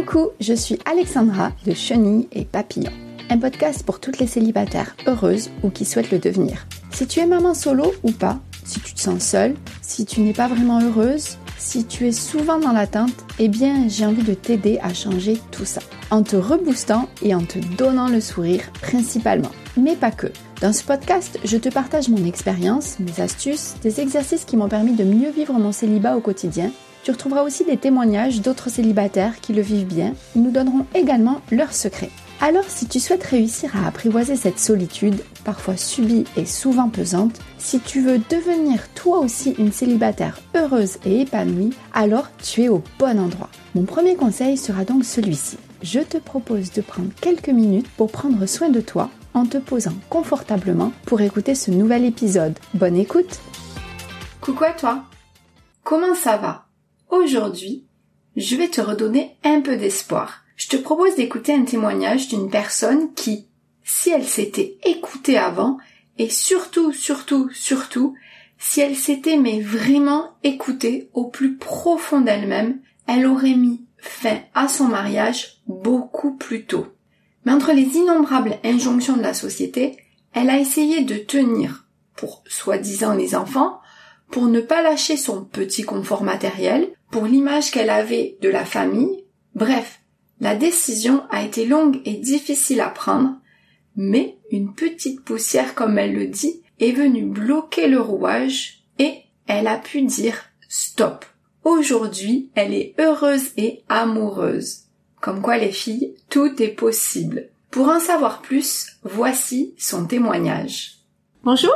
Coucou, je suis Alexandra de Chenille et Papillon, un podcast pour toutes les célibataires heureuses ou qui souhaitent le devenir. Si tu es maman solo ou pas, si tu te sens seule, si tu n'es pas vraiment heureuse, si tu es souvent dans l'attente, eh bien j'ai envie de t'aider à changer tout ça, en te reboostant et en te donnant le sourire principalement, mais pas que. Dans ce podcast, je te partage mon expérience, mes astuces, des exercices qui m'ont permis de mieux vivre mon célibat au quotidien. Tu retrouveras aussi des témoignages d'autres célibataires qui le vivent bien. Ils nous donneront également leurs secrets. Alors, si tu souhaites réussir à apprivoiser cette solitude, parfois subie et souvent pesante, si tu veux devenir toi aussi une célibataire heureuse et épanouie, alors tu es au bon endroit. Mon premier conseil sera donc celui-ci. Je te propose de prendre quelques minutes pour prendre soin de toi en te posant confortablement pour écouter ce nouvel épisode. Bonne écoute! Coucou à toi! Comment ça va? Aujourd'hui, je vais te redonner un peu d'espoir. Je te propose d'écouter un témoignage d'une personne qui, si elle s'était écoutée avant, et surtout, si elle s'était mais vraiment écoutée au plus profond d'elle-même, elle aurait mis fin à son mariage beaucoup plus tôt. Mais entre les innombrables injonctions de la société, elle a essayé de tenir, pour soi-disant les enfants, pour ne pas lâcher son petit confort matériel, pour l'image qu'elle avait de la famille. Bref, la décision a été longue et difficile à prendre, mais une petite poussière, comme elle le dit, est venue bloquer le rouage et elle a pu dire stop. Aujourd'hui, elle est heureuse et amoureuse. Comme quoi les filles, tout est possible. Pour en savoir plus, voici son témoignage. Bonjour.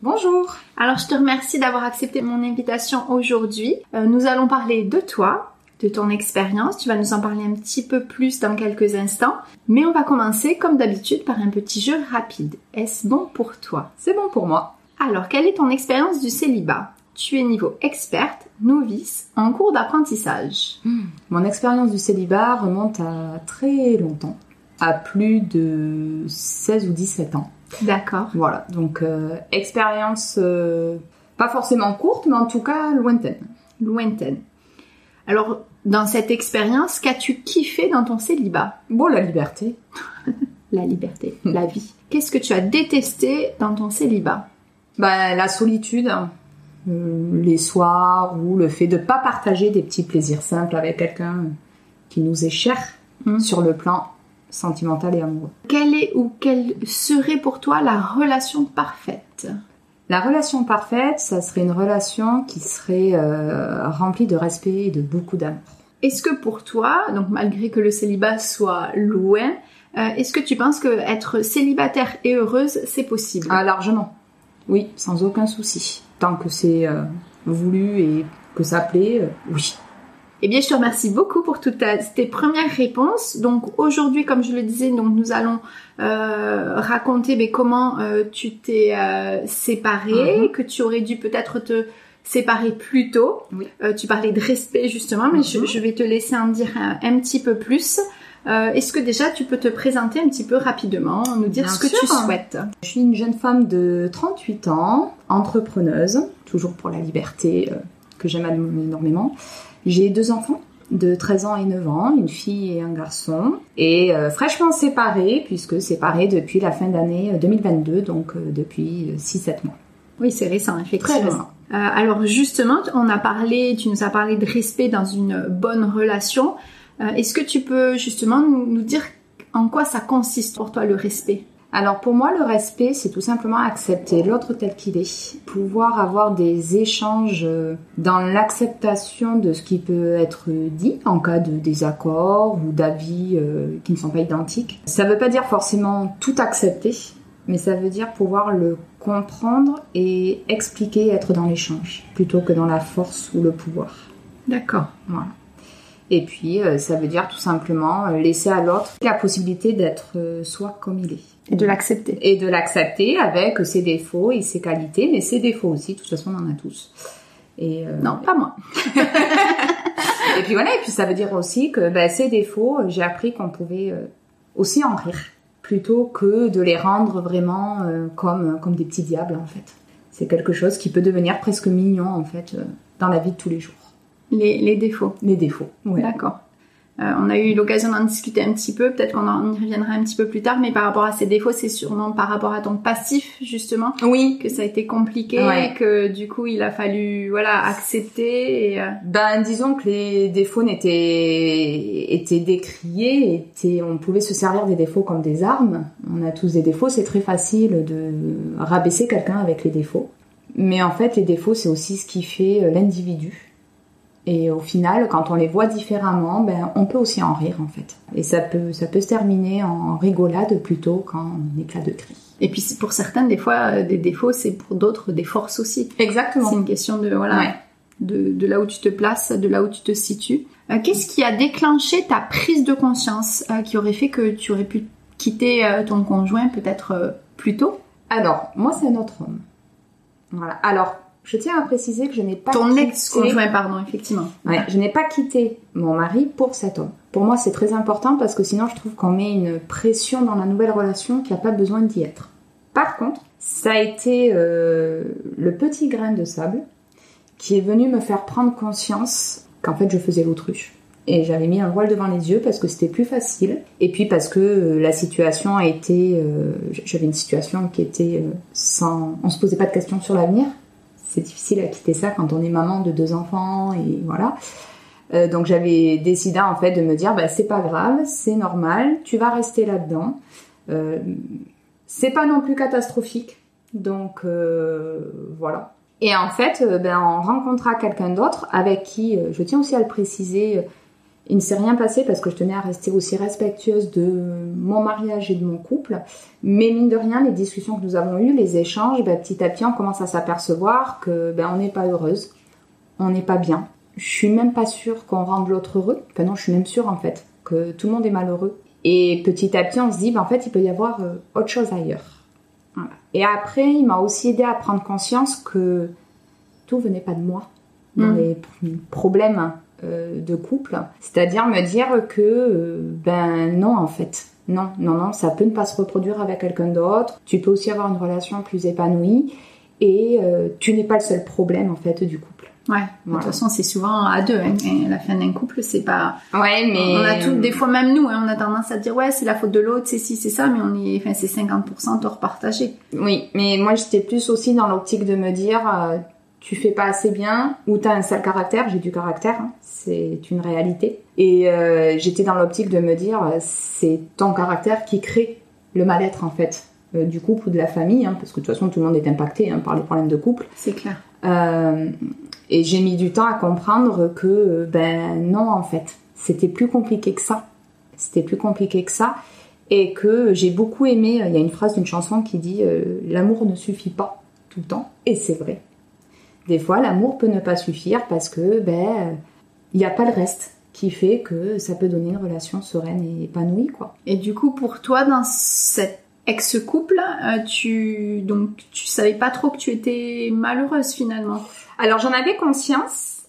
Bonjour. Alors je te remercie d'avoir accepté mon invitation aujourd'hui. Nous allons parler de toi, de ton expérience. Tu vas nous en parler un petit peu plus dans quelques instants. Mais on va commencer comme d'habitude par un petit jeu rapide. Est-ce bon pour toi? C'est bon pour moi. Alors, quelle est ton expérience du célibat? Tu es niveau experte, novice, en cours d'apprentissage. Mon expérience du célibat remonte à très longtemps, à plus de 16 ou 17 ans. D'accord. Voilà, donc expérience pas forcément courte, mais en tout cas lointaine. Lointaine. Alors, dans cette expérience, qu'as-tu kiffé dans ton célibat? Bon, la liberté. La liberté, la vie. Qu'est-ce que tu as détesté dans ton célibat? La solitude, les soirs, ou le fait de ne pas partager des petits plaisirs simples avec quelqu'un qui nous est cher sur le plan sentimental et amoureux. Quelle serait pour toi la relation parfaite? La relation parfaite, ça serait une relation qui serait remplie de respect et de beaucoup d'amour. Est-ce que pour toi, donc malgré que le célibat soit loin, est-ce que tu penses que être célibataire et heureuse, c'est possible? Ah, largement. Oui, sans aucun souci. Tant que c'est voulu et que ça plaît, oui. Eh bien, je te remercie beaucoup pour toutes tes premières réponses. Donc aujourd'hui, comme je le disais, donc nous allons raconter comment tu t'es séparée, que tu aurais dû peut-être te séparer plus tôt. Oui. Tu parlais de respect justement, mais je vais te laisser en dire un petit peu plus. Est-ce que déjà tu peux te présenter un petit peu rapidement, nous dire ce que tu souhaites? Je suis une jeune femme de 38 ans, entrepreneuse, toujours pour la liberté que j'aime énormément. J'ai 2 enfants de 13 ans et 9 ans, une fille et un garçon, et fraîchement séparés, puisque séparés depuis la fin d'année 2022, donc depuis 6-7 mois. Oui, c'est récent, effectivement. Très récent. Alors justement, tu nous as parlé de respect dans une bonne relation. Est-ce que tu peux justement nous dire en quoi ça consiste pour toi le respect? Alors pour moi, le respect, c'est tout simplement accepter l'autre tel qu'il est. Pouvoir avoir des échanges dans l'acceptation de ce qui peut être dit en cas de désaccord ou d'avis qui ne sont pas identiques. Ça ne veut pas dire forcément tout accepter, mais ça veut dire pouvoir le comprendre et expliquer, être dans l'échange, plutôt que dans la force ou le pouvoir. D'accord. Voilà. Et puis, ça veut dire tout simplement laisser à l'autre la possibilité d'être soi comme il est. Et de l'accepter. Et de l'accepter avec ses défauts et ses qualités, mais ses défauts aussi, de toute façon on en a tous. Et non, pas moi. Et puis voilà, et puis ça veut dire aussi que ces défauts, j'ai appris qu'on pouvait aussi en rire, plutôt que de les rendre vraiment comme des petits diables en fait. C'est quelque chose qui peut devenir presque mignon en fait dans la vie de tous les jours. Les défauts. Les défauts, oui. D'accord. On a eu l'occasion d'en discuter un petit peu, peut-être qu'on y reviendra un petit peu plus tard, mais par rapport à ces défauts, c'est sûrement par rapport à ton passif, justement, oui, que ça a été compliqué, ouais. que du coup, il a fallu accepter. Disons que les défauts étaient décriés, on pouvait se servir des défauts comme des armes. On a tous des défauts, c'est très facile de rabaisser quelqu'un avec les défauts. Mais en fait, les défauts, c'est aussi ce qui fait l'individu. Et au final, quand on les voit différemment, on peut aussi en rire en fait. Et ça peut se terminer en rigolade plutôt qu'en éclat de cri. Et puis pour certaines, des fois, des défauts, c'est pour d'autres des forces aussi. Exactement. C'est une question de de là où tu te places, de là où tu te situes. Qu'est-ce qui a déclenché ta prise de conscience qui aurait fait que tu aurais pu quitter ton conjoint peut-être plus tôt? Alors, moi, c'est un autre homme. Voilà. Alors, je tiens à préciser que je n'ai pas Ton ex-conjoint, pardon, effectivement. Ouais, je n'ai pas quitté mon mari pour cet homme. Pour moi, c'est très important parce que sinon, je trouve qu'on met une pression dans la nouvelle relation qui n'a pas besoin d'y être. Par contre, ça a été le petit grain de sable qui est venu me faire prendre conscience qu'en fait, je faisais l'autruche. Et j'avais mis un voile devant les yeux parce que c'était plus facile. Et puis parce que la situation a été... j'avais une situation qui était sans... On se posait pas de questions sur l'avenir. C'est difficile à quitter ça quand on est maman de 2 enfants et voilà. Donc j'avais décidé en fait de me dire c'est pas grave, c'est normal, tu vas rester là-dedans. C'est pas non plus catastrophique. Donc voilà. Et en fait, on rencontra quelqu'un d'autre avec qui, je tiens aussi à le préciser, il ne s'est rien passé parce que je tenais à rester aussi respectueuse de mon mariage et de mon couple. Mais mine de rien, les discussions que nous avons eues, les échanges, petit à petit, on commence à s'apercevoir que on n'est pas heureuse, on n'est pas bien. Je suis même pas sûre qu'on rende l'autre heureux. Enfin non, je suis même sûre en fait que tout le monde est malheureux. Et petit à petit, on se dit, en fait, il peut y avoir autre chose ailleurs. Voilà. Et après, il m'a aussi aidé à prendre conscience que tout venait pas de moi dans les problèmes de couple, c'est-à-dire me dire que non en fait, non, ça peut ne pas se reproduire avec quelqu'un d'autre, tu peux aussi avoir une relation plus épanouie et tu n'es pas le seul problème en fait du couple. Ouais, de toute façon c'est souvent à deux, hein. Et la fin d'un couple c'est pas... Ouais, mais... On a tout, des fois même nous, hein, on a tendance à dire c'est la faute de l'autre, c'est ci, c'est ça, mais c'est 50% tort partagé. Oui, mais moi j'étais plus aussi dans l'optique de me dire... tu fais pas assez bien, ou t'as un sale caractère, j'ai du caractère, hein, c'est une réalité. Et j'étais dans l'optique de me dire, c'est ton caractère qui crée le mal-être en fait, du couple ou de la famille, hein, parce que de toute façon tout le monde est impacté par les problèmes de couple. C'est clair. Et j'ai mis du temps à comprendre que, non en fait, c'était plus compliqué que ça. Et que j'ai beaucoup aimé, il y a une phrase d'une chanson qui dit « L'amour ne suffit pas tout le temps », et c'est vrai. Des fois, l'amour peut ne pas suffire parce que il n'y a pas le reste qui fait que ça peut donner une relation sereine et épanouie, quoi. Et du coup, pour toi, dans cet ex-couple, tu savais pas trop que tu étais malheureuse finalement. Alors j'en avais conscience,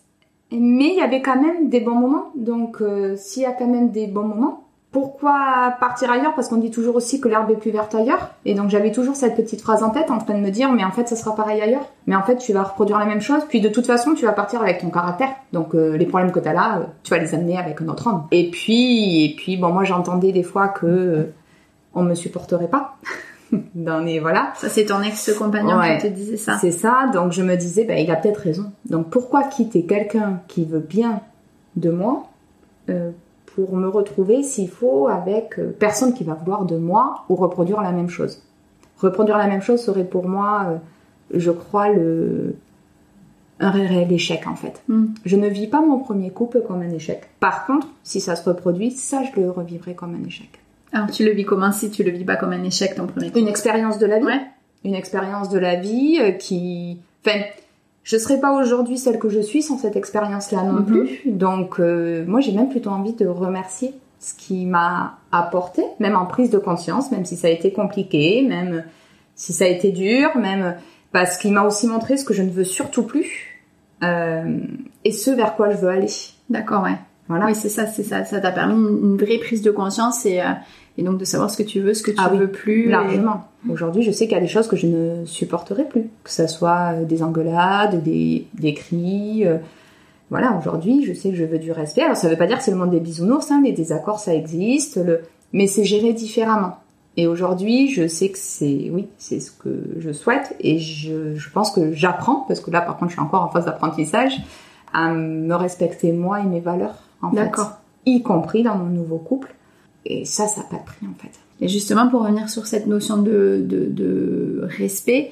mais il y avait quand même des bons moments. Donc s'il y a quand même des bons moments, pourquoi partir ailleurs? Parce qu'on dit toujours aussi que l'herbe est plus verte ailleurs. Et donc j'avais toujours cette petite phrase en tête en train de me dire mais en fait ça sera pareil ailleurs. Mais en fait tu vas reproduire la même chose. Puis de toute façon tu vas partir avec ton caractère. Donc les problèmes que t'as là, tu vas les amener avec un autre homme. Et puis moi j'entendais des fois que on me supporterait pas. Voilà. Ça c'est ton ex-compagnon qui te disait ça. C'est ça. Donc je me disais il a peut-être raison. Donc pourquoi quitter quelqu'un qui veut bien de moi pour me retrouver s'il faut avec personne qui va vouloir de moi ou reproduire la même chose. Reproduire la même chose serait pour moi, je crois, un réel échec en fait. Je ne vis pas mon premier couple comme un échec. Par contre, si ça se reproduit, ça je le revivrai comme un échec. Alors tu le vis comment si tu le vis pas comme un échec ton premier couple? Une expérience de la vie. Ouais. Une expérience de la vie qui... Enfin, je serais pas aujourd'hui celle que je suis sans cette expérience-là non plus. Donc, moi, j'ai même plutôt envie de remercier ce qui m'a apporté, même en prise de conscience, même si ça a été compliqué, même si ça a été dur, même parce qu'il m'a aussi montré ce que je ne veux surtout plus et ce vers quoi je veux aller. D'accord, ouais. Voilà. Oui, c'est ça. Ça t'a permis une vraie prise de conscience et donc de savoir ce que tu veux, ce que tu veux plus. Largement. Aujourd'hui, je sais qu'il y a des choses que je ne supporterai plus. Que ça soit des engueulades, des cris, voilà, aujourd'hui, je sais que je veux du respect. Alors, ça veut pas dire que c'est le monde des bisounours, hein, les désaccords, ça existe, mais c'est géré différemment. Et aujourd'hui, je sais que c'est ce que je souhaite, et je pense que j'apprends, parce que là, par contre, je suis encore en phase d'apprentissage, à me respecter moi et mes valeurs, en fait. Y compris dans mon nouveau couple. Et ça n'a pas de prix, en fait. Et justement, pour revenir sur cette notion de respect,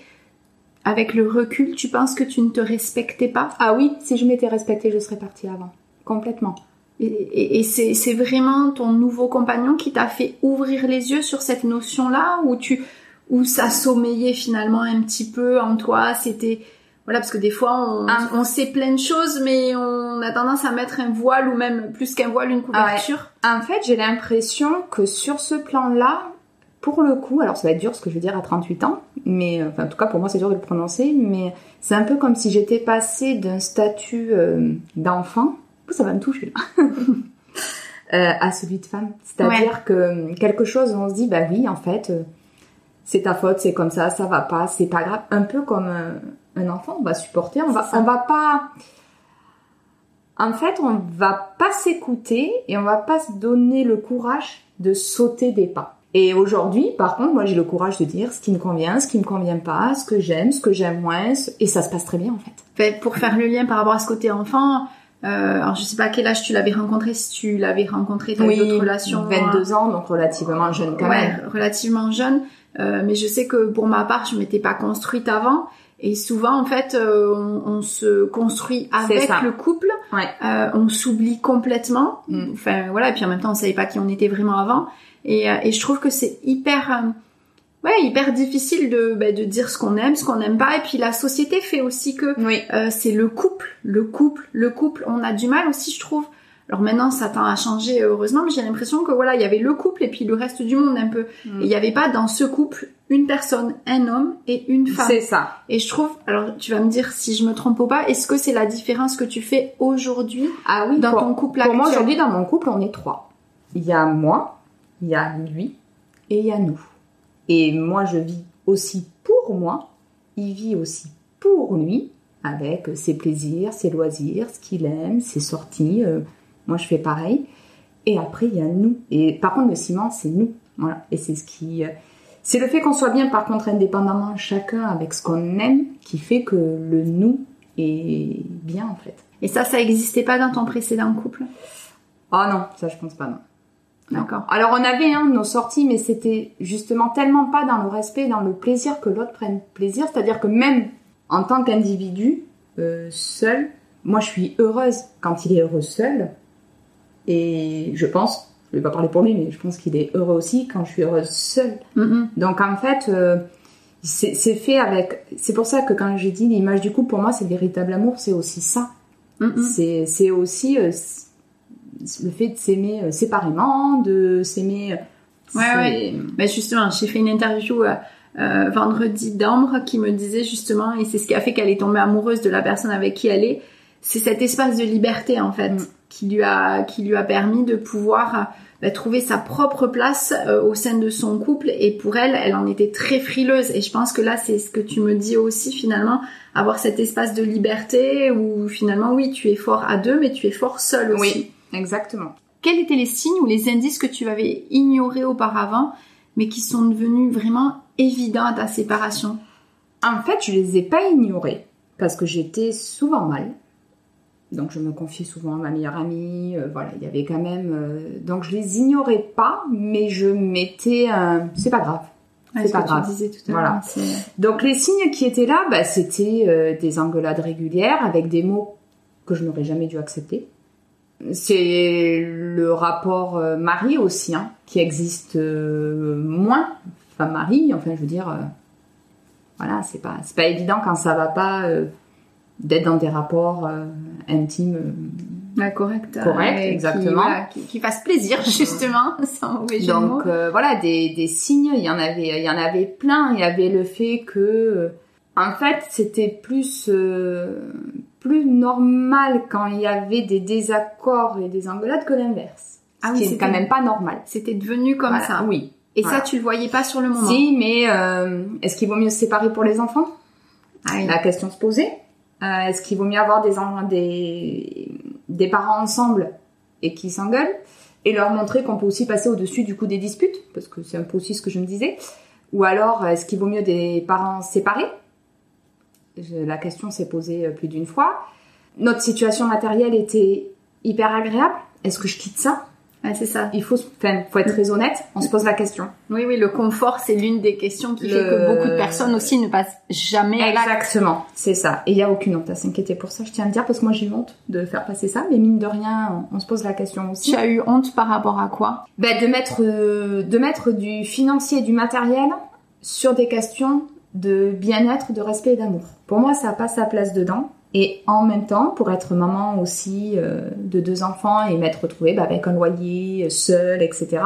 avec le recul, tu penses que tu ne te respectais pas? Ah oui, si je m'étais respectée, je serais partie avant. Complètement. Et c'est vraiment ton nouveau compagnon qui t'a fait ouvrir les yeux sur cette notion-là, où ça sommeillait finalement un petit peu en toi, c'était... Voilà, parce que des fois, on sait plein de choses, mais on a tendance à mettre un voile, ou même plus qu'un voile, une couverture. Ouais. En fait, j'ai l'impression que sur ce plan-là, pour le coup, alors ça va être dur ce que je veux dire à 38 ans, mais enfin, en tout cas pour moi c'est dur de le prononcer, mais c'est un peu comme si j'étais passée d'un statut d'enfant, ça va me toucher là, à celui de femme. C'est-à-dire que quelque chose, on se dit, bah oui, en fait, c'est ta faute, c'est comme ça va pas, c'est pas grave. Un peu comme un enfant, on va supporter, on va pas... En fait, on va pas s'écouter et on va pas se donner le courage de sauter des pas. Et aujourd'hui, par contre, moi j'ai le courage de dire ce qui me convient, ce qui me convient pas, ce que j'aime moins, et ça se passe très bien en fait. Pour faire le lien par rapport à ce côté enfant, alors je sais pas à quel âge tu l'avais rencontré, si tu l'avais rencontré, t'as eu d'autres relations. 22 ans, donc relativement jeune quand même. Relativement jeune, mais je sais que pour ma part, je m'étais pas construite avant. Et souvent, en fait, on se construit avec le couple, on s'oublie complètement. Enfin, voilà, et puis en même temps, on savait pas qui on était vraiment avant. Et je trouve que c'est hyper difficile de dire ce qu'on aime, ce qu'on n'aime pas. Et puis la société fait aussi que c'est le couple. On a du mal aussi, je trouve. Alors maintenant, ça tend à changer, heureusement, mais j'ai l'impression que voilà, il y avait le couple et puis le reste du monde un peu. Et il n'y avait pas dans ce couple une personne, un homme et une femme. C'est ça. Et je trouve, alors tu vas me dire si je me trompe ou pas, est-ce que c'est la différence que tu fais aujourd'hui dans ton couple actuel? Pour moi, aujourd'hui, dans mon couple, on est 3. Il y a moi, il y a lui et il y a nous. Et moi, je vis aussi pour moi, il vit aussi pour lui, avec ses plaisirs, ses loisirs, ce qu'il aime, ses sorties... Moi, je fais pareil. Et après, il y a nous. Et par contre, le ciment, c'est nous. Voilà. Et c'est ce qui... C'est le fait qu'on soit bien, par contre, indépendamment, chacun avec ce qu'on aime, qui fait que le nous est bien, en fait. Et ça n'existait pas dans ton précédent couple? Oh non, ça, je pense pas, non. D'accord. Alors, on avait nos sorties, mais c'était justement tellement pas dans le respect, dans le plaisir que l'autre prenne plaisir. C'est-à-dire que même en tant qu'individu, seul, moi, je suis heureuse quand il est heureux seul. Et je pense, je vais pas parler pour lui, mais je pense qu'il est heureux aussi quand je suis heureuse seule. Donc en fait, c'est fait avec... C'est pour ça que quand j'ai dit l'image du couple, pour moi, c'est le véritable amour, c'est aussi ça. C'est aussi le fait de s'aimer séparément, de s'aimer... Mais justement, j'ai fait une interview vendredi d'Ambre qui me disait justement, et c'est ce qui a fait qu'elle est tombée amoureuse de la personne avec qui elle est, c'est cet espace de liberté en fait. Qui lui a permis de pouvoir trouver sa propre place au sein de son couple. Et pour elle en était très frileuse. Et je pense que là, c'est ce que tu me dis aussi finalement, avoir cet espace de liberté où finalement, oui, tu es fort à deux, mais tu es fort seul aussi. Oui, exactement. Quels étaient les signes ou les indices que tu avais ignorés auparavant, mais qui sont devenus vraiment évidents à ta séparation? En fait, je les ai pas ignorés parce que j'étais souvent mal. Donc je me confiais souvent à ma meilleure amie, voilà, il y avait quand même... donc je les ignorais pas, mais je mettais... c'est pas grave, c'est pas grave. Tu disais tout à l'heure. Voilà. Donc les signes qui étaient là, c'était des engueulades régulières avec des mots que je n'aurais jamais dû accepter. C'est le rapport mari aussi, qui existe moins. Femme-mari, enfin je veux dire... voilà, c'est pas évident quand ça va pas... d'être dans des rapports intimes correct, exactement, qui fassent plaisir justement, sans mauvais jeu de mots. Donc voilà, des signes, il y en avait plein. Il y avait le fait que en fait c'était plus normal quand il y avait des désaccords et des engueulades que l'inverse, ce qui est quand même pas normal. C'était devenu comme ça. Oui. Et ça, tu le voyais pas sur le moment? Si, mais est-ce qu'il vaut mieux se séparer pour les enfants? La question se posait. Est-ce qu'il vaut mieux avoir des parents ensemble et qui s'engueulent et leur montrer qu'on peut aussi passer au-dessus du coup des disputes, parce que c'est un peu aussi ce que je me disais. Ou alors, est-ce qu'il vaut mieux des parents séparés? La question s'est posée plus d'une fois. Notre situation matérielle était hyper agréable. Est-ce que je quitte ça? Ouais, c'est ça. Faut être très honnête. On se pose la question. Oui, le confort, c'est l'une des questions qui fait que beaucoup de personnes aussi ne passent jamais à l'acte. Exactement, c'est ça. Et il y a aucune honte à s'inquiéter pour ça. Je tiens à le dire parce que moi j'ai eu honte de faire passer ça, mais mine de rien, on se pose la question aussi. Tu as eu honte par rapport à quoi? De mettre du financier et du matériel sur des questions de bien-être, de respect et d'amour. Pour moi, ça n'a pas sa place dedans. Et en même temps, pour être maman aussi de 2 enfants et m'être retrouvée avec un loyer, seule, etc.,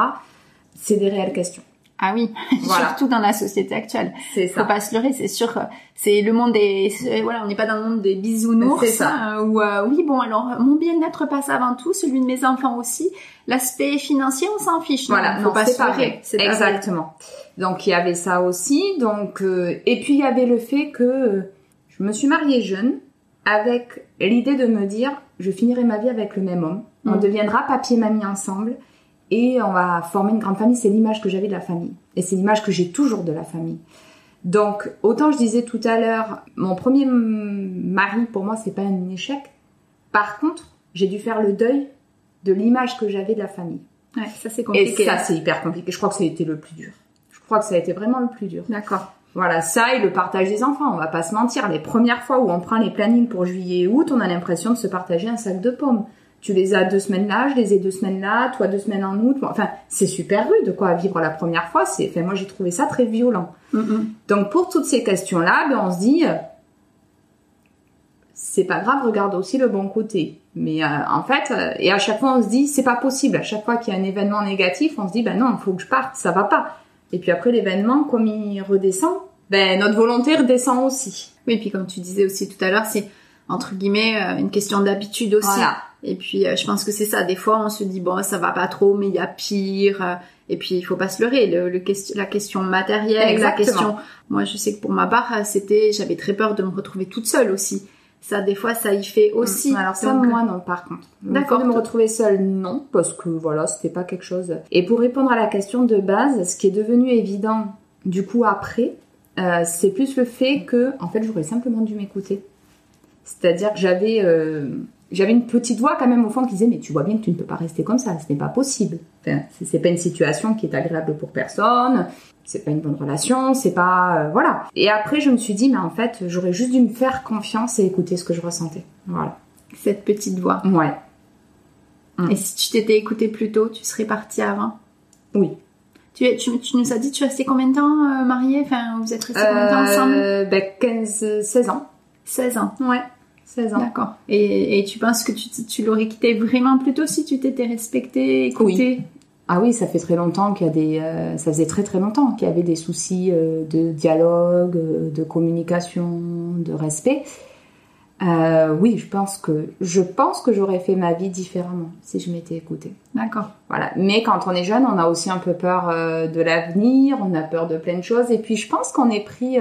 c'est des réelles questions. Ah oui, voilà. Surtout dans la société actuelle. C'est ça. Faut pas se leurrer, c'est sûr. C'est le monde on n'est pas dans le monde des bisounours. C'est ça. Où alors mon bien-être passe avant tout, celui de mes enfants aussi. L'aspect financier, on s'en fiche. Voilà, faut pas se leurrer. Exactement. Donc il y avait ça aussi. Donc et puis il y avait le fait que je me suis mariée jeune, avec l'idée de me dire, je finirai ma vie avec le même homme. On deviendra papy et mamie ensemble et on va former une grande famille. C'est l'image que j'avais de la famille. Et c'est l'image que j'ai toujours de la famille. Donc, autant je disais tout à l'heure, mon premier mari, pour moi, c'est pas un échec. Par contre, j'ai dû faire le deuil de l'image que j'avais de la famille. Ouais, ça c'est compliqué. Et ça, c'est hyper compliqué. Je crois que ça a été le plus dur. Je crois que ça a été vraiment le plus dur. D'accord. Voilà, ça et le partage des enfants, on va pas se mentir. Les premières fois où on prend les plannings pour juillet et août, on a l'impression de se partager un sac de pommes. Tu les as 2 semaines là, je les ai 2 semaines là, toi 2 semaines en août. Enfin, c'est super rude, quoi, à vivre la première fois. Moi, j'ai trouvé ça très violent. Donc, pour toutes ces questions-là, on se dit, c'est pas grave, regarde aussi le bon côté. Mais en fait, et à chaque fois, on se dit, c'est pas possible. À chaque fois qu'il y a un événement négatif, on se dit, non, il faut que je parte, ça va pas. Et puis après, l'événement, comme il redescend, notre volonté redescend aussi. Oui, puis comme tu disais aussi tout à l'heure, c'est entre guillemets une question d'habitude aussi. Voilà. Et puis je pense que c'est ça. Des fois, on se dit bon, ça va pas trop, mais il y a pire. Et puis il faut pas se leurrer. La question matérielle, exactement. La question. Moi, je sais que pour ma part, j'avais très peur de me retrouver toute seule aussi. Ça, des fois, ça y fait aussi. Alors ça, moi, non, par contre. D'accord. De me retrouver seule, non, parce que voilà, c'était pas quelque chose. Et pour répondre à la question de base, ce qui est devenu évident, du coup, après, c'est plus le fait que, en fait, j'aurais simplement dû m'écouter. C'est-à-dire que j'avais une petite voix quand même au fond qui disait, mais tu vois bien que tu ne peux pas rester comme ça, ce n'est pas possible. Enfin, c'est pas une situation qui est agréable pour personne. C'est pas une bonne relation, c'est pas... voilà. Et après, je me suis dit, mais en fait, j'aurais juste dû me faire confiance et écouter ce que je ressentais. Voilà. Cette petite voix. Ouais. Et si tu t'étais écoutée plus tôt, tu serais partie avant? Oui. Tu nous as dit, tu restais combien de temps mariée? Enfin, vous êtes restés combien de temps ensemble? 16 ans. 16 ans. Ouais. 16 ans. D'accord. Et tu penses que tu l'aurais quitté vraiment plus tôt si tu t'étais respectée, écoutée? Oui. Ah oui, ça fait très longtemps qu'il y a ça faisait très très longtemps qu'il y avait des soucis de dialogue, de communication, de respect. Oui, je pense que j'aurais fait ma vie différemment si je m'étais écoutée. D'accord. Voilà. Mais quand on est jeune, on a aussi un peu peur de l'avenir, on a peur de plein de choses. Et puis je pense qu'on est pris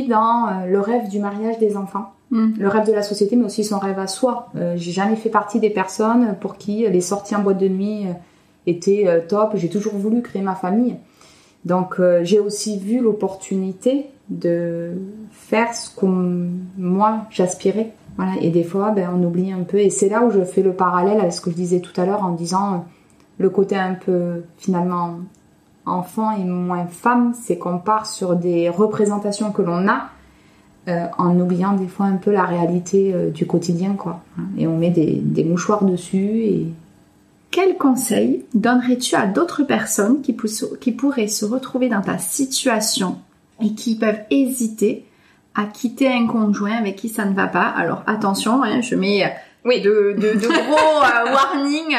dans le rêve du mariage des enfants. Le rêve de la société, mais aussi son rêve à soi. J'ai jamais fait partie des personnes pour qui les sorties en boîte de nuit étaient top. J'ai toujours voulu créer ma famille. Donc j'ai aussi vu l'opportunité de faire ce que moi j'aspirais. Voilà. Et des fois, on oublie un peu. Et c'est là où je fais le parallèle avec ce que je disais tout à l'heure en disant le côté un peu finalement enfant et moins femme, c'est qu'on part sur des représentations que l'on a en oubliant des fois un peu la réalité du quotidien, quoi. Et on met des mouchoirs dessus. Et quel conseil donnerais-tu à d'autres personnes qui pourraient se retrouver dans ta situation et qui peuvent hésiter à quitter un conjoint avec qui ça ne va pas? Alors attention, je mets de gros warnings.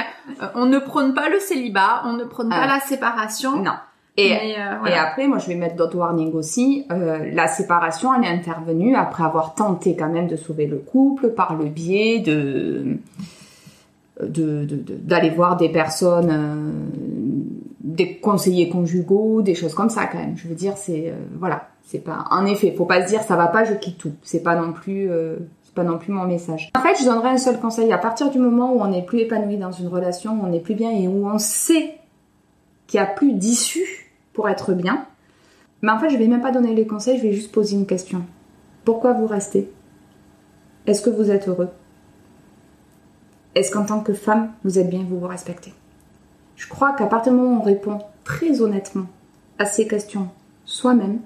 On ne prône pas le célibat, on ne prône pas la séparation. Non. Et après, moi, je vais mettre d'autres warnings aussi. La séparation, elle est intervenue après avoir tenté quand même de sauver le couple par le biais d'aller voir des personnes, des conseillers conjugaux, des choses comme ça quand même. Je veux dire, c'est voilà, C'est pas, en effet, faut pas se dire ça va pas, je quitte tout. C'est pas non plus mon message. En fait, je donnerais un seul conseil. À partir du moment où on n'est plus épanoui dans une relation, où on n'est plus bien et où on sait qu'il n'y a plus d'issue pour être bien, mais en fait, je vais même pas donner les conseils, je vais juste poser une question. Pourquoi vous restez ? Est-ce que vous êtes heureux ? Est-ce qu'en tant que femme, vous êtes bien, vous vous respectez ? Je crois qu'à partir du moment où on répond très honnêtement à ces questions soi-même,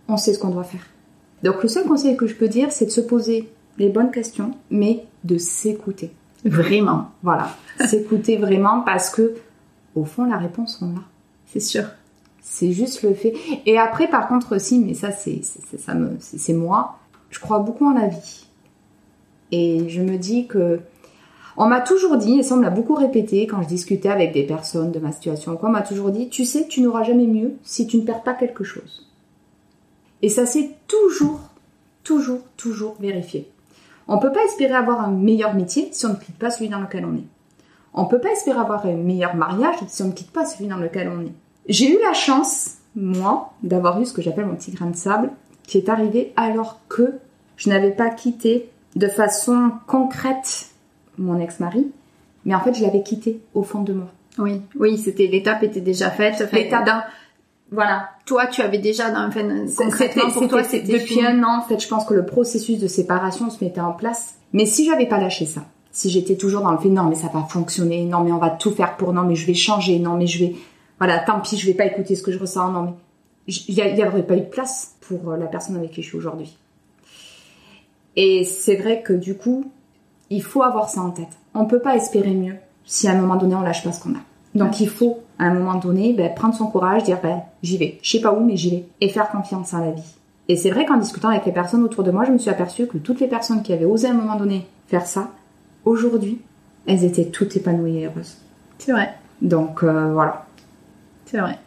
on sait ce qu'on doit faire. Donc le seul conseil que je peux dire, c'est de se poser les bonnes questions, mais de s'écouter. Vraiment. Voilà. S'écouter vraiment parce que, au fond, la réponse, on l'a. C'est sûr. C'est juste le fait. Et après, par contre, aussi, mais ça, c'est moi, je crois beaucoup en la vie. Et je me dis que, on m'a toujours dit, et ça on me l'a beaucoup répété quand je discutais avec des personnes de ma situation, on m'a toujours dit, tu sais, tu n'auras jamais mieux si tu ne perds pas quelque chose. Et ça s'est toujours vérifié. On ne peut pas espérer avoir un meilleur métier si on ne quitte pas celui dans lequel on est. On ne peut pas espérer avoir un meilleur mariage si on ne quitte pas celui dans lequel on est. J'ai eu la chance, moi, d'avoir eu ce que j'appelle mon petit grain de sable, qui est arrivé alors que je n'avais pas quitté de façon concrète mon ex-mari, mais en fait, je l'avais quitté au fond de moi. Oui, l'étape était déjà faite. Voilà. Toi, tu avais déjà concrètement pour toi, c'était depuis fini. 1 an, en fait, je pense que le processus de séparation se mettait en place. Mais si j'avais pas lâché ça, si j'étais toujours dans le fait, non, mais ça va fonctionner, non, mais on va tout faire pour, non, mais je vais changer, non, mais voilà, tant pis, je vais pas écouter ce que je ressens, non, mais il y aurait pas eu de place pour la personne avec qui je suis aujourd'hui. Et c'est vrai que du coup, il faut avoir ça en tête. On peut pas espérer mieux si à un moment donné, on lâche pas ce qu'on a. Donc il faut, à un moment donné, prendre son courage, dire j'y vais. Je sais pas où, mais j'y vais. Et faire confiance à la vie. Et c'est vrai qu'en discutant avec les personnes autour de moi, je me suis aperçue que toutes les personnes qui avaient osé à un moment donné faire ça, aujourd'hui, elles étaient toutes épanouies et heureuses. C'est vrai. Donc voilà. C'est vrai.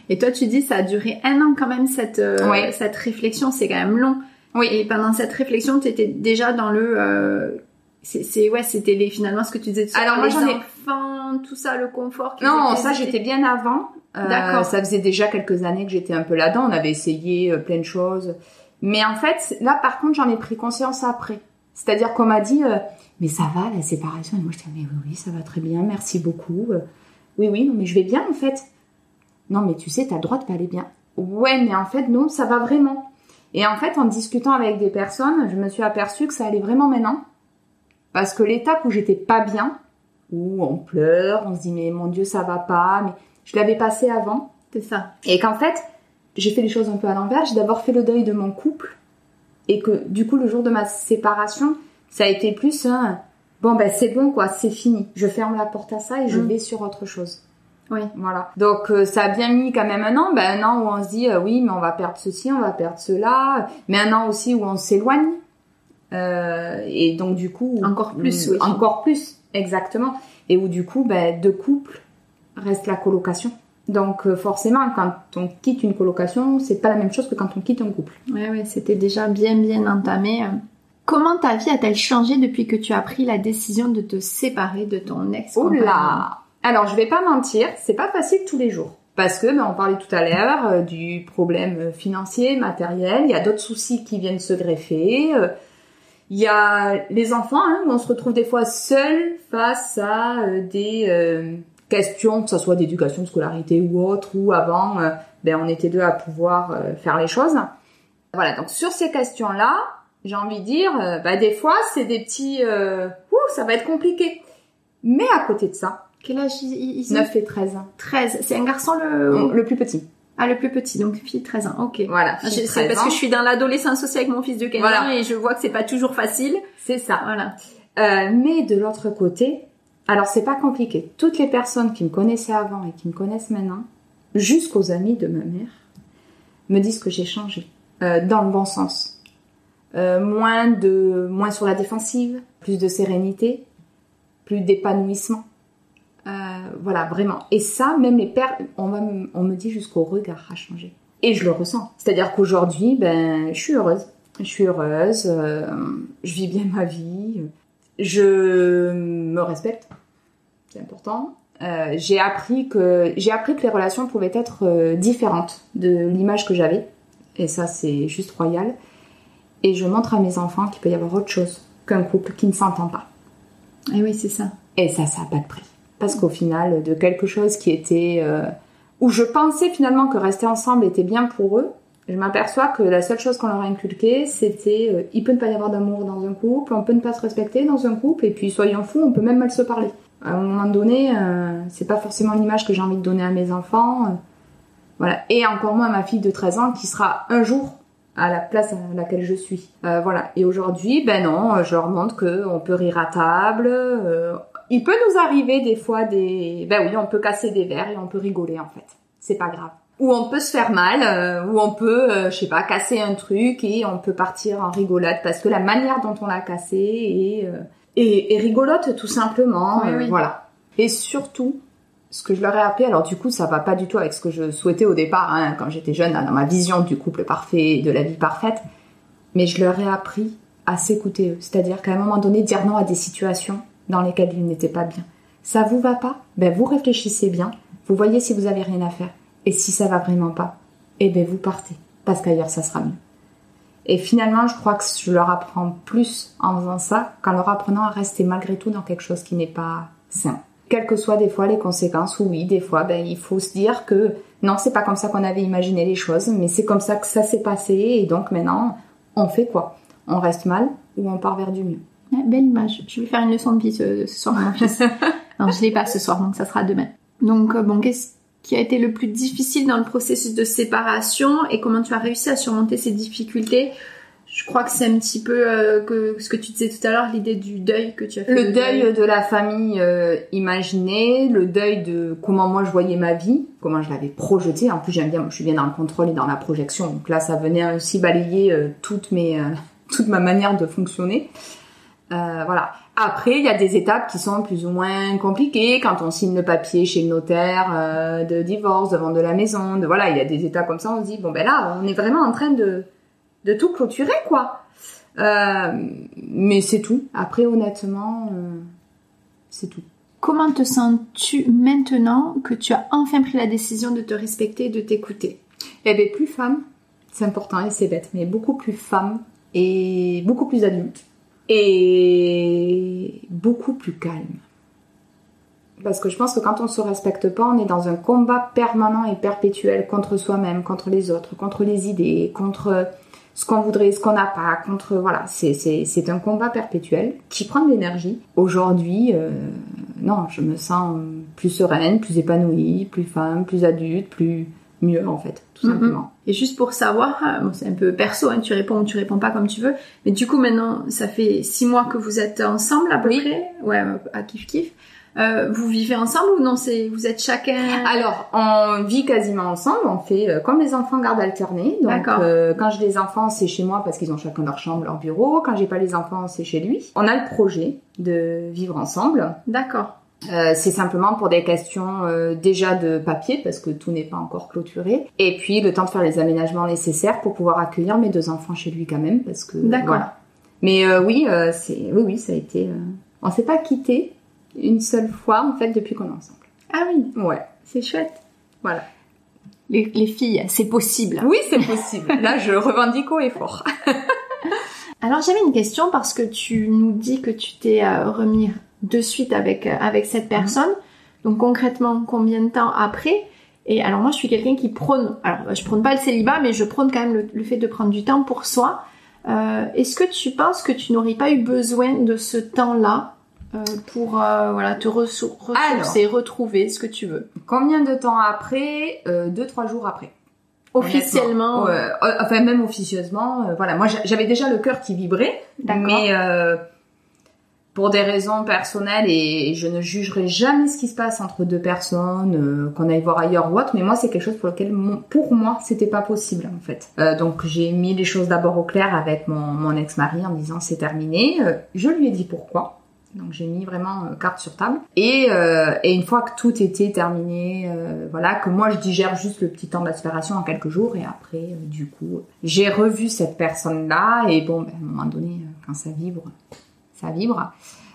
Et toi, tu dis ça a duré 1 an quand même, cette réflexion, c'est quand même long. Oui. Et pendant cette réflexion, tu étais déjà dans le... c'était finalement ce que tu disais. Alors moi, j'en ai... enfants, tout ça, le confort. Non, ça, j'étais bien avant. D'accord. Ça faisait déjà quelques années que j'étais un peu là-dedans. On avait essayé plein de choses. Mais en fait, là, par contre, j'en ai pris conscience après. C'est-à-dire qu'on m'a dit, mais ça va, la séparation. Et moi, je disais, mais oui, ça va très bien, merci beaucoup. Oui, non, mais je vais bien, en fait. Non, mais tu sais, t'as le droit de pas aller bien. Ouais, mais en fait, non, ça va vraiment. Et en fait, en discutant avec des personnes, je me suis aperçue que ça allait vraiment maintenant. Parce que l'étape où j'étais pas bien, où on pleure, on se dit mais mon Dieu ça va pas, mais je l'avais passé avant. C'est ça. Et qu'en fait, j'ai fait les choses un peu à l'envers. J'ai d'abord fait le deuil de mon couple et que du coup le jour de ma séparation, ça a été plus c'est bon quoi, c'est fini. Je ferme la porte à ça et je vais sur autre chose. Oui. Voilà. Donc ça a bien mis quand même 1 an, 1 an où on se dit oui mais on va perdre ceci, on va perdre cela, mais 1 an aussi où on s'éloigne. Et donc du coup encore plus, exactement, et où du coup de couple reste la colocation. Donc forcément quand on quitte une colocation, c'est pas la même chose que quand on quitte un couple. Ouais, c'était déjà bien entamé. Comment ta vie a-t-elle changé depuis que tu as pris la décision de te séparer de ton ex-compagnon ? Oula. Alors je vais pas mentir, c'est pas facile tous les jours. Parce que, on parlait tout à l'heure du problème financier, matériel, il y a d'autres soucis qui viennent se greffer. Il y a les enfants, où on se retrouve des fois seul face à des questions, que ce soit d'éducation, de scolarité ou autre, ou avant, on était 2 à pouvoir faire les choses. Voilà, donc sur ces questions-là, j'ai envie de dire, des fois, c'est des petits... ça va être compliqué. Mais à côté de ça... Quel âge ils ont ? 9 et 13 ans. 13, c'est un garçon le plus petit. Ah, le plus petit, donc fille 13 ans, ok. Voilà, c'est parce que je suis dans l'adolescence aussi avec mon fils de 15 ans et je vois que c'est pas toujours facile. C'est ça. Voilà. Mais de l'autre côté, alors c'est pas compliqué. Toutes les personnes qui me connaissaient avant et qui me connaissent maintenant, jusqu'aux amis de ma mère, me disent que j'ai changé. Dans le bon sens. Moins sur la défensive, plus de sérénité, plus d'épanouissement. Voilà, vraiment. Et ça, même les pères, on me dit jusqu'au regard a changé. Et je le ressens. C'est-à-dire qu'aujourd'hui, je suis heureuse. Je vis bien ma vie. Je me respecte. C'est important. J'ai appris que les relations pouvaient être différentes de l'image que j'avais. Et ça, c'est juste royal. Et je montre à mes enfants qu'il peut y avoir autre chose qu'un couple qui ne s'entend pas. Et oui, c'est ça. Et ça n'a pas de prix. Parce qu'au final, de quelque chose qui était... où je pensais finalement que rester ensemble était bien pour eux, je m'aperçois que la seule chose qu'on leur a inculquée, c'était il peut ne pas y avoir d'amour dans un couple, on peut ne pas se respecter dans un couple, et puis soyons fous, on peut même mal se parler. À un moment donné, c'est pas forcément l'image que j'ai envie de donner à mes enfants. Voilà. Et encore moins à ma fille de 13 ans qui sera un jour à la place à laquelle je suis. Voilà. Et aujourd'hui, ben non, je leur montre qu'on peut rire à table. Il peut nous arriver des fois ben oui, on peut casser des verres et on peut rigoler en fait. C'est pas grave. Ou on peut se faire mal, ou on peut, je sais pas, casser un truc et on peut partir en rigolade parce que la manière dont on l'a cassé est rigolote tout simplement. Oui. Voilà. Et surtout, ce que je leur ai appris, alors du coup ça va pas du tout avec ce que je souhaitais au départ, hein, quand j'étais jeune, dans ma vision du couple parfait, de la vie parfaite, mais je leur ai appris à s'écouter eux. C'est-à-dire qu'à un moment donné, dire non à des situations dans lesquelles ils n'étaient pas bien. Ça vous va pas? Ben vous réfléchissez bien, vous voyez si vous avez rien à faire. Et si ça va vraiment pas, eh ben vous partez, parce qu'ailleurs ça sera mieux. Et finalement, je crois que je leur apprends plus en faisant ça qu'en leur apprenant à rester malgré tout dans quelque chose qui n'est pas sain. Quelles que soient des fois les conséquences, oui, des fois, ben il faut se dire que non, c'est pas comme ça qu'on avait imaginé les choses, mais c'est comme ça que ça s'est passé, et donc maintenant, on fait quoi? On reste mal ou on part vers du mieux? Ouais, belle image. Je vais faire une leçon de vie ce soir, mon fils. Non, je l'ai pas ce soir, donc ça sera demain. Donc bon, qu'est-ce qui a été le plus difficile dans le processus de séparation et comment tu as réussi à surmonter ces difficultés? Je crois que c'est un petit peu que ce que tu disais tout à l'heure, l'idée du deuil que tu as fait. Le deuil de la famille imaginée, le deuil de comment moi je voyais ma vie, comment je l'avais projetée. En plus, j'aime bien, je suis bien dans le contrôle et dans la projection. Donc là, ça venait aussi balayer toute ma manière de fonctionner. Voilà. Après, il y a des étapes qui sont plus ou moins compliquées. Quand on signe le papier chez le notaire de divorce, de vente de la maison, voilà, il y a des étapes comme ça. On se dit bon ben là, on est vraiment en train de tout clôturer quoi. Mais c'est tout. Après, honnêtement, c'est tout. Comment te sens-tu maintenant que tu as enfin pris la décision de te respecter et de t'écouter? Eh ben plus femme, c'est important et c'est bête, mais beaucoup plus femme et beaucoup plus adulte. Et beaucoup plus calme. Parce que je pense que quand on se respecte pas, on est dans un combat permanent et perpétuel contre soi-même, contre les autres, contre les idées, contre ce qu'on voudrait, ce qu'on n'a pas, contre... Voilà, c'est un combat perpétuel qui prend de l'énergie. Aujourd'hui, non, je me sens plus sereine, plus épanouie, plus femme, plus adulte, plus... mieux en fait, tout simplement. Et juste pour savoir, bon, c'est un peu perso, hein, tu réponds ou tu réponds pas comme tu veux, mais du coup maintenant ça fait 6 mois que vous êtes ensemble à peu près, ouais, à kiff. Vous vivez ensemble ou non, vous êtes chacun? Alors on vit quasiment ensemble, on fait comme les enfants garde alternée. Donc quand j'ai les enfants c'est chez moi parce qu'ils ont chacun leur chambre, leur bureau. Quand j'ai pas les enfants c'est chez lui. On a le projet de vivre ensemble. D'accord. C'est simplement pour des questions déjà de papier parce que tout n'est pas encore clôturé et puis le temps de faire les aménagements nécessaires pour pouvoir accueillir mes 2 enfants chez lui quand même parce que voilà. Mais oui ça a été on s'est pas quitté une seule fois en fait depuis qu'on est ensemble. Ah oui, ouais, c'est chouette. Voilà. Les filles, c'est possible. Oui, c'est possible. Là, je revendique haut et fort. Alors j'avais une question parce que tu nous dis que tu t'es remis de suite avec cette personne. Donc concrètement, combien de temps après? Et alors moi, je suis quelqu'un qui prône... Alors, je prône pas le célibat, mais je prône quand même le fait de prendre du temps pour soi. Est-ce que tu penses que tu n'aurais pas eu besoin de ce temps-là pour te ressourcer, retrouver ce que tu veux? Combien de temps après? 2-3 jours après. Officiellement? Enfin, même officieusement. Voilà, moi, j'avais déjà le cœur qui vibrait. D'accord. Mais... pour des raisons personnelles et je ne jugerai jamais ce qui se passe entre 2 personnes, qu'on aille voir ailleurs ou autre, mais moi c'est quelque chose pour lequel pour moi c'était pas possible en fait. Donc j'ai mis les choses d'abord au clair avec mon ex-mari en disant c'est terminé. Je lui ai dit pourquoi. Donc j'ai mis vraiment carte sur table et une fois que tout était terminé, voilà, que moi je digère juste le petit temps de la séparation en quelques jours et après du coup j'ai revu cette personne là et bon à un moment donné quand ça vibre.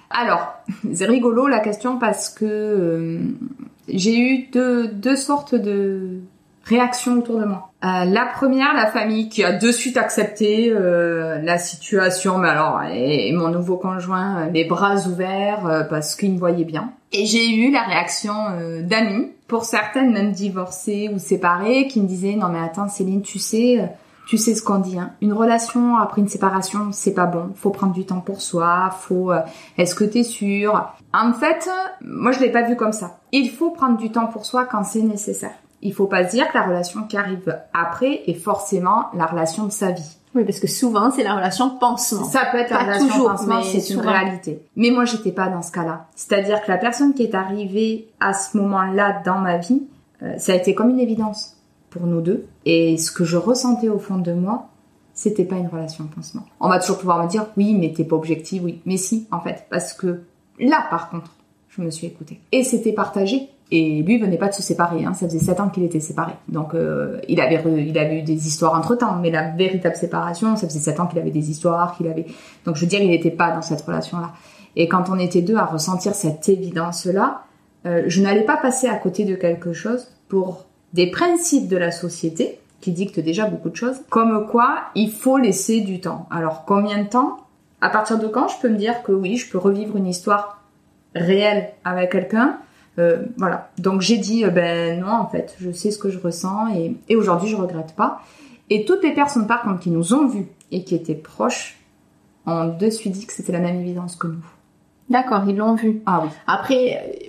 Alors, c'est rigolo la question parce que j'ai eu deux sortes de réactions autour de moi. La première, la famille qui a de suite accepté la situation, mais alors et mon nouveau conjoint les bras ouverts parce qu'il me voyait bien. Et j'ai eu la réaction d'amis, pour certaines même divorcées ou séparées, qui me disaient non mais attends Céline, tu sais ce qu'on dit, hein. Une relation après une séparation, c'est pas bon. Faut prendre du temps pour soi. Est-ce que t'es sûre? En fait, moi je l'ai pas vu comme ça. Il faut prendre du temps pour soi quand c'est nécessaire. Il faut pas se dire que la relation qui arrive après est forcément la relation de sa vie. Oui, parce que souvent, c'est la relation pansement. Ça peut être la relation pansement, c'est une réalité. Mais moi, j'étais pas dans ce cas-là. C'est-à-dire que la personne qui est arrivée à ce moment-là dans ma vie, ça a été comme une évidence pour nous deux. Et ce que je ressentais au fond de moi, c'était pas une relation pansement. On va toujours pouvoir me dire, oui, mais t'es pas objective, oui. Mais si, en fait, parce que là, par contre, je me suis écoutée. Et c'était partagé. Et lui venait pas de se séparer, hein. Ça faisait 7 ans qu'il était séparé. Donc il avait eu des histoires entre-temps, mais la véritable séparation, ça faisait 7 ans qu'il avait des histoires, Donc je veux dire, il n'était pas dans cette relation-là. Et quand on était deux à ressentir cette évidence-là, je n'allais pas passer à côté de quelque chose pour des principes de la société qui dictent déjà beaucoup de choses, comme quoi il faut laisser du temps. Alors combien de temps? À partir de quand je peux me dire que oui, je peux revivre une histoire réelle avec quelqu'un? Voilà. Donc j'ai dit non, en fait, je sais ce que je ressens et aujourd'hui je regrette pas. Et toutes les personnes par contre qui nous ont vus et qui étaient proches ont de suite dit que c'était la même évidence que nous. D'accord, ils l'ont vu. Ah oui. Après,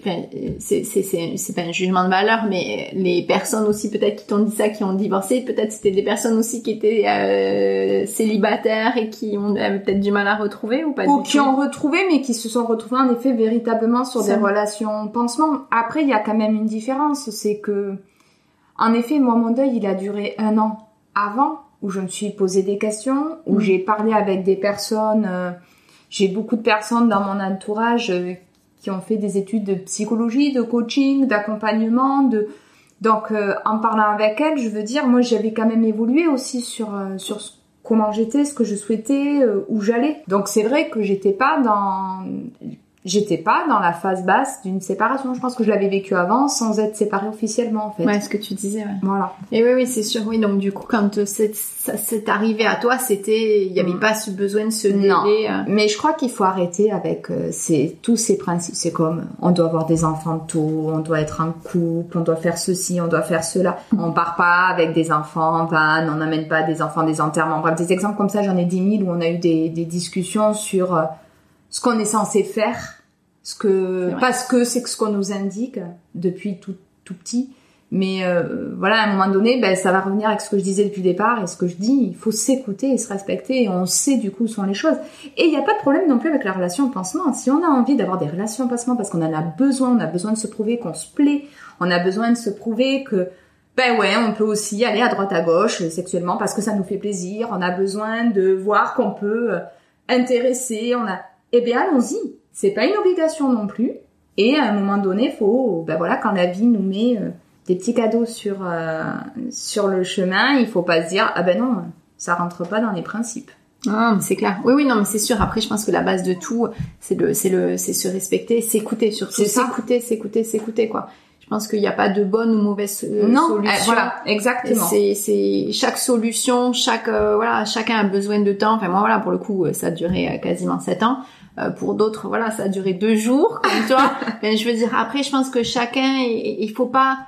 c'est pas un jugement de valeur, mais les personnes aussi peut-être qui t'ont dit ça, qui ont divorcé, peut-être c'était des personnes aussi qui étaient célibataires et qui avaient peut-être du mal à retrouver ou pas du tout. Ou qui ont retrouvé, mais qui se sont retrouvés en effet véritablement sur des relations pansement. Après, il y a quand même une différence, c'est que, en effet, moi mon deuil, il a duré 1 an avant, où je me suis posé des questions, où j'ai parlé avec des personnes. J'ai beaucoup de personnes dans mon entourage qui ont fait des études de psychologie, de coaching, d'accompagnement. Donc, en parlant avec elles, je veux dire, moi, j'avais quand même évolué aussi sur comment j'étais, ce que je souhaitais, où j'allais. Donc, c'est vrai que j'étais pas dans la phase basse d'une séparation. Je pense que je l'avais vécu avant sans être séparée officiellement, en fait. Ouais, ce que tu disais, ouais. Voilà. Et oui, c'est sûr, oui. Donc, du coup, quand c'est arrivé à toi, il y avait pas ce besoin de se délai. Non. Mais je crois qu'il faut arrêter avec tous ces principes. C'est comme, on doit avoir des enfants tôt, on doit être en couple, on doit faire ceci, on doit faire cela. On part pas avec des enfants en van, on n'amène pas des enfants des enterrements. Bref, des exemples comme ça, j'en ai 10 000 où on a eu des discussions sur ce qu'on est censé faire. Parce que c'est ce qu'on nous indique depuis tout petit. Mais voilà, à un moment donné, ça va revenir avec ce que je disais depuis le départ et ce que je dis. Il faut s'écouter et se respecter et on sait du coup où sont les choses. Et il n'y a pas de problème non plus avec la relation pansement. Si on a envie d'avoir des relations pansement parce qu'on en a besoin, on a besoin de se prouver qu'on se plaît, on a besoin de se prouver que on peut aussi aller à droite à gauche sexuellement parce que ça nous fait plaisir. On a besoin de voir qu'on peut intéresser. Allons-y. C'est pas une obligation non plus. Et à un moment donné, faut, quand la vie nous met des petits cadeaux sur le chemin, il faut pas se dire non, ça rentre pas dans les principes. Ah, c'est clair. Oui, non, mais c'est sûr. Après, je pense que la base de tout, c'est se respecter, s'écouter, surtout s'écouter, quoi. Je pense qu'il n'y a pas de bonne ou mauvaise solution. Voilà, exactement. C'est chaque solution, chacun a besoin de temps. Enfin, moi, voilà, pour le coup, ça a duré quasiment 7 ans. Pour d'autres, voilà, ça a duré 2 jours, comme toi. Mais je veux dire, après, je pense que chacun, il faut pas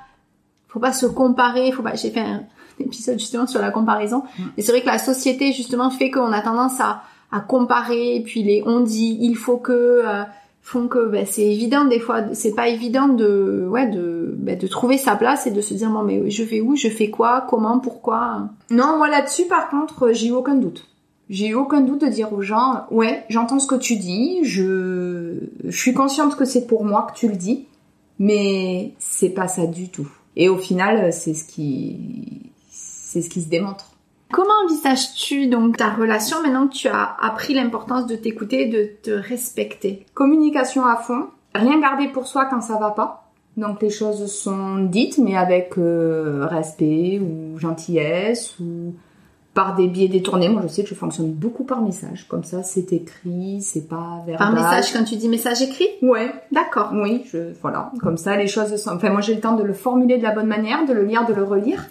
se comparer, j'ai fait un épisode justement sur la comparaison. Et c'est vrai que la société, justement, fait qu'on a tendance à comparer, et puis on dit, il faut que, font que, c'est évident, des fois, c'est pas évident de trouver sa place et de se dire, bon, mais je vais où, je fais quoi, comment, pourquoi. Non, moi là-dessus, par contre, j'ai eu aucun doute. J'ai eu aucun doute de dire aux gens, ouais, j'entends ce que tu dis, je suis consciente que c'est pour moi que tu le dis, mais c'est pas ça du tout. Et au final, c'est ce qui se démontre. Comment envisages-tu donc ta relation maintenant que tu as appris l'importance de t'écouter, de te respecter? Communication à fond, rien garder pour soi quand ça va pas. Donc les choses sont dites, mais avec respect ou gentillesse ou par des biais détournés. Moi, je sais que je fonctionne beaucoup par message. Comme ça, c'est écrit, c'est pas verbal. Par message, quand tu dis message écrit? Ouais. D'accord. Oui, voilà. Comme ça, les choses sont... Enfin, moi, j'ai le temps de le formuler de la bonne manière, de le lire, de le relire.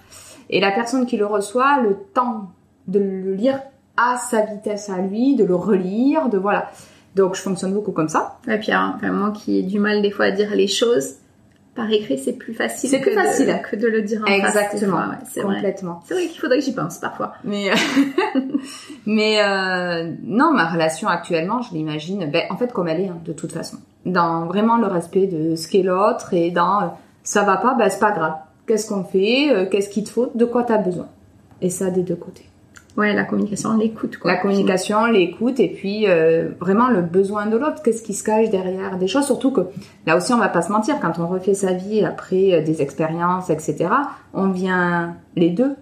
Et la personne qui le reçoit a le temps de le lire à sa vitesse à lui, de le relire, de voilà. Donc je fonctionne beaucoup comme ça. Et puis moi qui ai du mal des fois à dire les choses, par écrit c'est plus facile, que de le dire en face. Exactement, ouais, c'est complètement. Vrai. C'est vrai qu'il faudrait que j'y pense parfois. Mais non, ma relation actuellement, je l'imagine, en fait comme elle est, de toute façon. Dans vraiment le respect de ce qu'est l'autre et dans ça va pas, c'est pas grave. Qu'est-ce qu'on fait, qu'est-ce qu'il te faut, de quoi t'as besoin. Et ça des deux côtés. Ouais, la communication, l'écoute, quoi. La communication, l'écoute, et puis vraiment le besoin de l'autre. Qu'est-ce qui se cache derrière des choses. Surtout que là aussi, on va pas se mentir, quand on refait sa vie après des expériences, etc., on vient les deux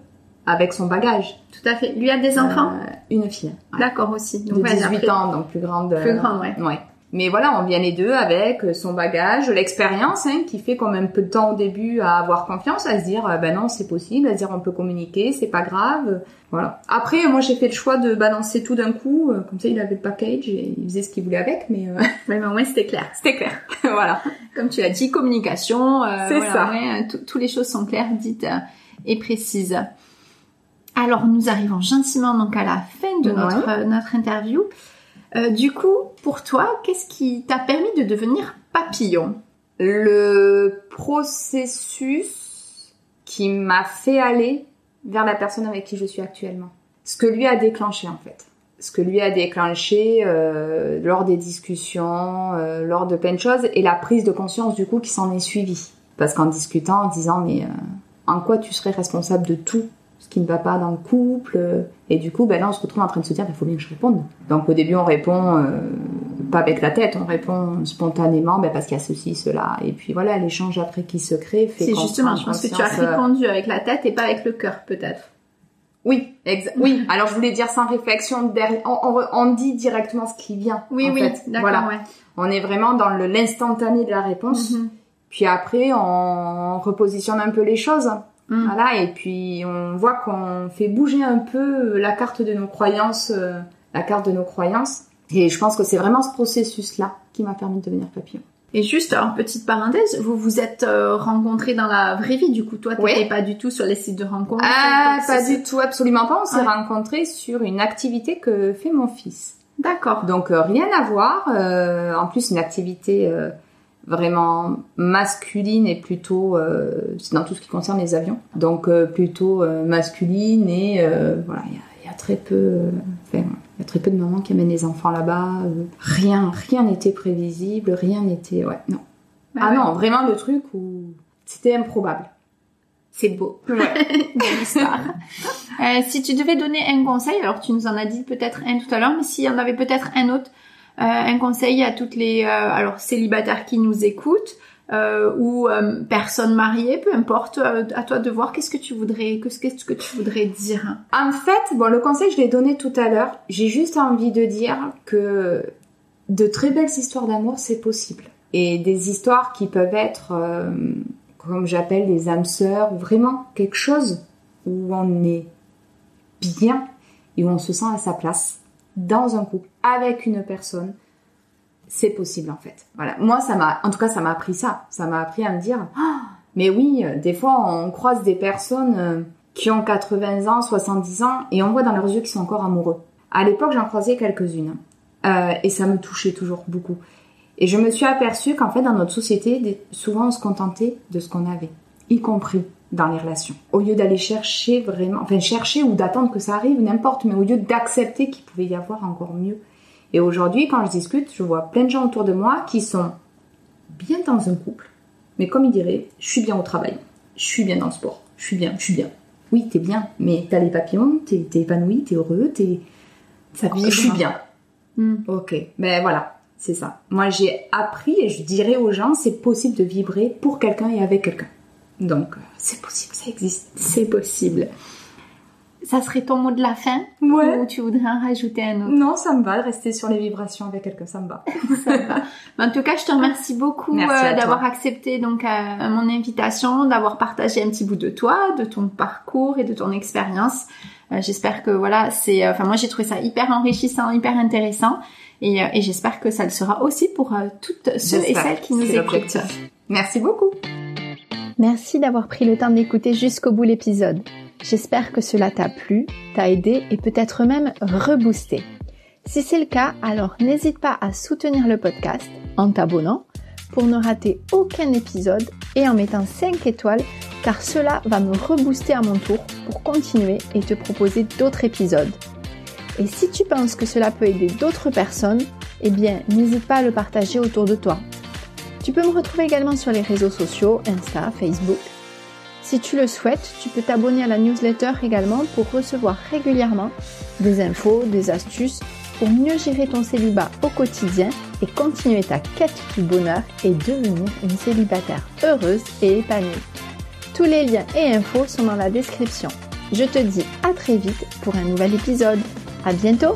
avec son bagage. Tout à fait. Lui a des enfants Une fille. Ouais. D'accord, aussi. Donc, de 18 ans, donc plus grande. Plus grande, ouais. Ouais. Mais voilà, on vient les deux avec son bagage, l'expérience, qui fait quand même peu de temps au début à avoir confiance, à se dire, non, c'est possible, à se dire on peut communiquer, c'est pas grave. Voilà. Après, moi, j'ai fait le choix de balancer tout d'un coup, comme ça, il avait le package et il faisait ce qu'il voulait avec, mais... mais au moins, c'était clair. C'était clair. Voilà. Comme tu l'as dit, communication, c'est voilà, ça. Ouais, toutes les choses sont claires, dites et précises. Alors, nous arrivons gentiment donc à la fin de notre interview. Du coup, pour toi, qu'est-ce qui t'a permis de devenir papillon? Le processus qui m'a fait aller vers la personne avec qui je suis actuellement. Ce que lui a déclenché, en fait. Ce que lui a déclenché lors des discussions, lors de plein de choses, et la prise de conscience, du coup, qui s'en est suivie. Parce qu'en discutant, en disant, mais en quoi tu serais responsable de tout ce qui ne va pas dans le couple, et du coup là on se retrouve en train de se dire il faut bien que je réponde. Donc au début on répond pas avec la tête, on répond spontanément parce qu'il y a ceci, cela, et puis voilà, l'échange après qui se crée fait c'est justement, je pense que tu as répondu avec la tête et pas avec le cœur peut-être. Oui, oui. Alors je voulais dire sans réflexion, on dit directement ce qui vient. Oui, fait. D'accord, voilà. Ouais. On est vraiment dans l'instantané de la réponse, puis après on repositionne un peu les choses. Voilà, et puis on voit qu'on fait bouger un peu la carte de nos croyances, et je pense que c'est vraiment ce processus-là qui m'a permis de devenir papillon. Et juste, en petite parenthèse, vous vous êtes rencontrés dans la vraie vie, du coup, toi t'étais pas du tout sur les sites de rencontres? Pas du tout, absolument pas, on s'est rencontrés sur une activité que fait mon fils. D'accord. Donc rien à voir, en plus une activité... vraiment masculine et plutôt c'est dans tout ce qui concerne les avions, donc plutôt masculine, et voilà, il y a très peu il y a très peu de mamans qui amènent les enfants là-bas, rien n'était prévisible, rien n'était non, vraiment le truc où c'était improbable. C'est beau. Ouais. Belle histoire. Si tu devais donner un conseil, alors tu nous en as dit peut-être un tout à l'heure, mais s'il y en avait peut-être un autre, un conseil à toutes les alors célibataires qui nous écoutent, ou personnes mariées, peu importe, à toi de voir qu'est-ce que tu voudrais dire. En fait, le conseil je l'ai donné tout à l'heure, j'ai juste envie de dire que de très belles histoires d'amour c'est possible, et des histoires qui peuvent être comme j'appelle les âmes sœurs, ou vraiment quelque chose où on est bien et où on se sent à sa place dans un couple, avec une personne, c'est possible en fait. Voilà. Moi, ça m'a appris ça. Ça m'a appris à me dire, mais oui, des fois, on croise des personnes qui ont 80 ans, 70 ans, et on voit dans leurs yeux qu'ils sont encore amoureux. À l'époque, j'en croisais quelques-unes. Et ça me touchait toujours beaucoup. Et je me suis aperçue qu'en fait, dans notre société, souvent, on se contentait de ce qu'on avait, y compris dans les relations. Au lieu d'aller chercher ou d'attendre que ça arrive, n'importe, mais au lieu d'accepter qu'il pouvait y avoir encore mieux. Et aujourd'hui, quand je discute, je vois plein de gens autour de moi qui sont bien dans un couple, mais comme ils diraient, je suis bien au travail, je suis bien dans le sport, je suis bien. Oui, t'es bien, mais t'as les papillons, t'es épanoui, t'es heureux, ça vibre. Je suis bien. Ok, ben voilà, c'est ça. Moi, j'ai appris, et je dirais aux gens, c'est possible de vibrer pour quelqu'un et avec quelqu'un. Donc, c'est possible, ça existe. C'est possible. Ça serait ton mot de la fin? Ouais. Ou tu voudrais en rajouter un autre? Non, ça me va de rester sur les vibrations avec quelqu'un, ça me va. Ça me va. En tout cas, je te remercie beaucoup d'avoir accepté donc mon invitation, d'avoir partagé un petit bout de toi, de ton parcours et de ton expérience. J'espère que voilà, moi j'ai trouvé ça hyper enrichissant, hyper intéressant, et j'espère que ça le sera aussi pour toutes ceux et celles qui nous écoutent. Merci beaucoup. Merci d'avoir pris le temps d'écouter jusqu'au bout l'épisode. J'espère que cela t'a plu, t'a aidé et peut-être même reboosté. Si c'est le cas, alors n'hésite pas à soutenir le podcast en t'abonnant pour ne rater aucun épisode et en mettant 5 étoiles car cela va me rebooster à mon tour pour continuer et te proposer d'autres épisodes. Et si tu penses que cela peut aider d'autres personnes, eh bien n'hésite pas à le partager autour de toi. Tu peux me retrouver également sur les réseaux sociaux, Insta, Facebook. Si tu le souhaites, tu peux t'abonner à la newsletter également pour recevoir régulièrement des infos, des astuces pour mieux gérer ton célibat au quotidien et continuer ta quête du bonheur et devenir une célibataire heureuse et épanouie. Tous les liens et infos sont dans la description. Je te dis à très vite pour un nouvel épisode. À bientôt!